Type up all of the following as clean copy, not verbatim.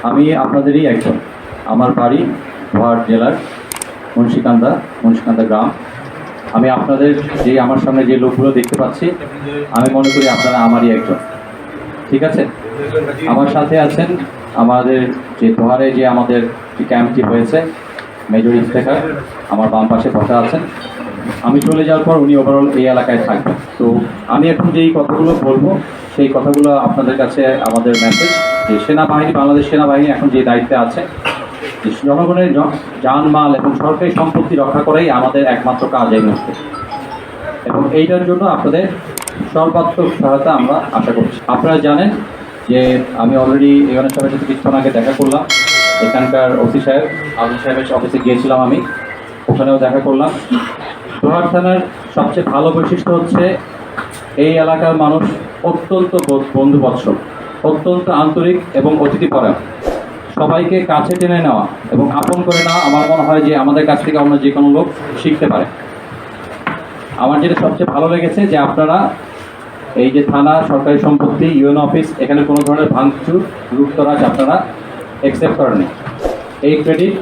আমি আপনাদেরই একজন। আমার বাড়ি গোহাট জেলার মুন্সিকান্দা গ্রাম। আমি আপনাদের যে আমার সামনে যে লোকগুলো দেখতে পাচ্ছি, আমি মনে করি আপনারা আমারই একজন। ঠিক আছে? আমার সাথে আছেন আমাদের যে দোহারে যে আমাদের যে ক্যাম্পটি হয়েছে, মেজর ইফতেখার আমার বাম পাশে বসা আছেন। আমি চলে যাওয়ার পর উনি ওভারঅল এই এলাকায় থাকবেন। তো আমি এখন যেই কথাগুলো বলবো সেই কথাগুলো আপনাদের কাছে আমাদের মেসেজ যে সেনাবাহিনী, বাংলাদেশ সেনাবাহিনী এখন যে দায়িত্বে আছে, জনগণের জানমাল এবং সরকারি সম্পত্তি রক্ষা করাই আমাদের একমাত্র কাজ এই মুহূর্তে, এবং এইটার জন্য আপনাদের সর্বাত্মক সহায়তা আমরা আশা করছি। আপনারা জানেন যে আমি অলরেডি ইউএনও সাহেবের সাথে কিছুক্ষণ আগে দেখা করলাম। এখানকার ওসি সাহেব আবুল সাহেবের অফিসে গিয়েছিলাম, আমি ওখানেও দেখা করলাম। দোহার থানার সবচেয়ে ভালো বৈশিষ্ট্য হচ্ছে এই এলাকার মানুষ অত্যন্ত বন্ধুবৎসল, অত্যন্ত আন্তরিক এবং অতিথিপরায়ণ। সবাইকে কাছে টেনে নেওয়া এবং আপন করে নেওয়া আমার মনে হয় যে আমাদের কাছ থেকে অন্য যে কোনো লোক শিখতে পারে। আমার যেটা সবচেয়ে ভালো লেগেছে যে আপনারা এই যে থানা, সরকারি সম্পত্তি, ইউএনও অফিস, এখানে কোনো ধরনের ভাঙচুর, লুটতরাজ আপনারা অ্যাকসেপ্ট করেননি। এই ক্রেডিট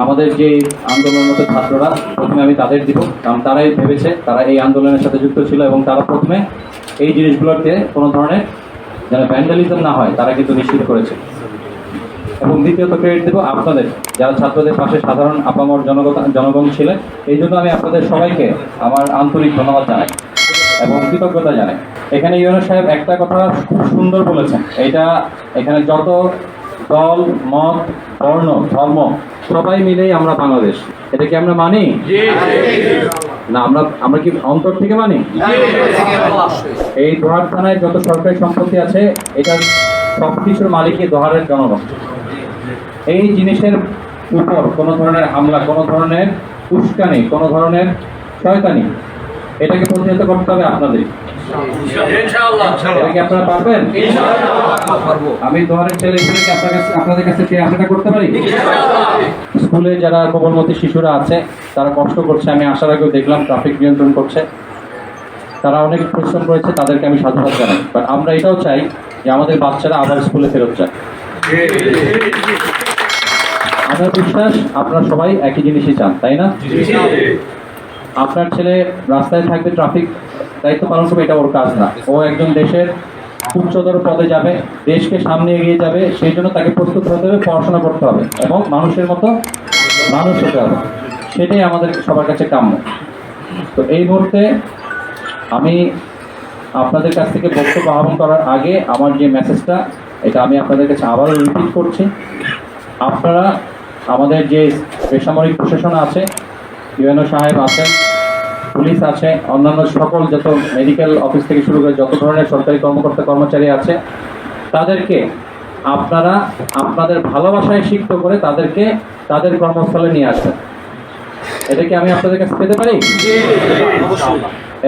আমাদের যে আন্দোলনরত ছাত্ররা, প্রথমে আমি তাদের দিব, কারণ তারাই ভেবেছে, তারা এই আন্দোলনের সাথে যুক্ত ছিল এবং তারা প্রথমে এই জিনিসগুলোতে কোনো ধরনের যেন ভ্যান্ডালিজম না হয় তারা কিন্তু নিশ্চিত করেছে। এবং দ্বিতীয়ত ক্রেডিট দেবো আপনাদের, যারা ছাত্রদের পাশে সাধারণ আপামর জনগণ ছিলেন। এই জন্য আমি আপনাদের সবাইকে আমার আন্তরিক ধন্যবাদ জানাই এবং কৃতজ্ঞতা জানাই। এখানে ইউএনও সাহেব একটা কথা খুব সুন্দর বলেছেন, এটা এখানে যত দল, মত, বর্ণ, ধর্ম সবাই মিলেই আমরা বাংলাদেশ। এটা কি আমরা মানি না? আমরা কি অন্তর থেকে মানি? এই দোহার থানায় যত সরকারি সম্পত্তি আছে, এটা সব কিছুর মালিকই দোহারের জনগণ। এই জিনিসের উপর কোনো ধরনের হামলা, কোনো ধরনের উস্কানি, কোনো ধরনের শয়তানি, এটাকে প্রতিহত করতে হবে আপনাদের। এটা কি আপনারা পারবেন? আমি দোহারের ছেলে হিসেবে কি আপনাদের কাছে কি আশাটা করতে পারি? স্কুলে যারা কোমলমতি শিশুরা আছে তারা কষ্ট করছে, আমি আসার আগেও দেখলাম ট্রাফিক নিয়ন্ত্রণ করছে, তারা অনেক পরিশ্রম করেছে, তাদেরকে আমি সাধুবাদ জানাই। বাট আমরা এটাও চাই যে আমাদের বাচ্চারা আবার স্কুলে ফেরত যায়। আমার বিশ্বাস আপনারা সবাই একই জিনিসই চান, তাই না? আপনার ছেলে রাস্তায় থাকবে, ট্রাফিক দায়িত্ব পালন করবে, এটা ওর কাজ না। ও একজন দেশের উচ্চতর পদে যাবে, দেশকে সামনে এগিয়ে যাবে, সেই জন্য তাকে প্রস্তুত হতে হবে, পড়াশোনা করতে হবে এবং মানুষের মতো মানুষ হতে হবে। সেটাই আমাদের সবার কাছে কাম্য। তো এই মুহূর্তে আমি আপনাদের কাছ থেকে বক্তব্য আহ্বান করার আগে আমার যে মেসেজটা, এটা আমি আপনাদের কাছে আবারও রিপিট করছি। আপনারা আমাদের যে বেসামরিক প্রশাসন আছে, ইউএনও সাহেব আছেন, পুলিশ আছে, অন্যান্য সকল যত মেডিকেল অফিস থেকে শুরু করে যত ধরনের সরকারি কর্মকর্তা কর্মচারী আছে, তাদেরকে আপনারা আপনাদের ভালোবাসায় সিক্ত করে তাদেরকে তাদের কর্মস্থলে নিয়ে আসবেন। এটা কি আমি আপনাদের কাছে পেতে পারি?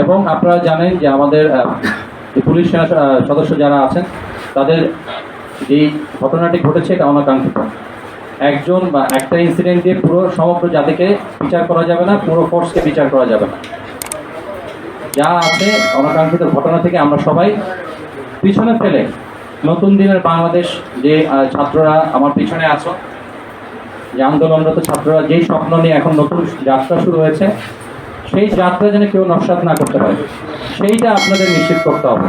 এবং আপনারা জানেন যে আমাদের পুলিশ সদস্য যারা আছেন, তাদের যেই ঘটনাটি ঘটেছে এটা অনাকাঙ্ক্ষিত। একজন বা একটা ইনসিডেন্ট দিয়ে পুরো সমগ্র জাতিকে বিচার করা যাবে না, পুরো ফোর্সকে বিচার করা যাবে না। যা আছে অনাকাঙ্ক্ষিত ঘটনা থেকে আমরা সবাই পিছনে ফেলে নতুন দিনের বাংলাদেশ, যে ছাত্ররা আমার পিছনে আছো, যে আন্দোলনরত ছাত্ররা যেই স্বপ্ন নিয়ে এখন নতুন যাত্রা শুরু হয়েছে, সেই যাত্রা যেন কেউ নস্যাৎ না করতে পারে, সেইটা আপনাদের নিশ্চিত করতে হবে।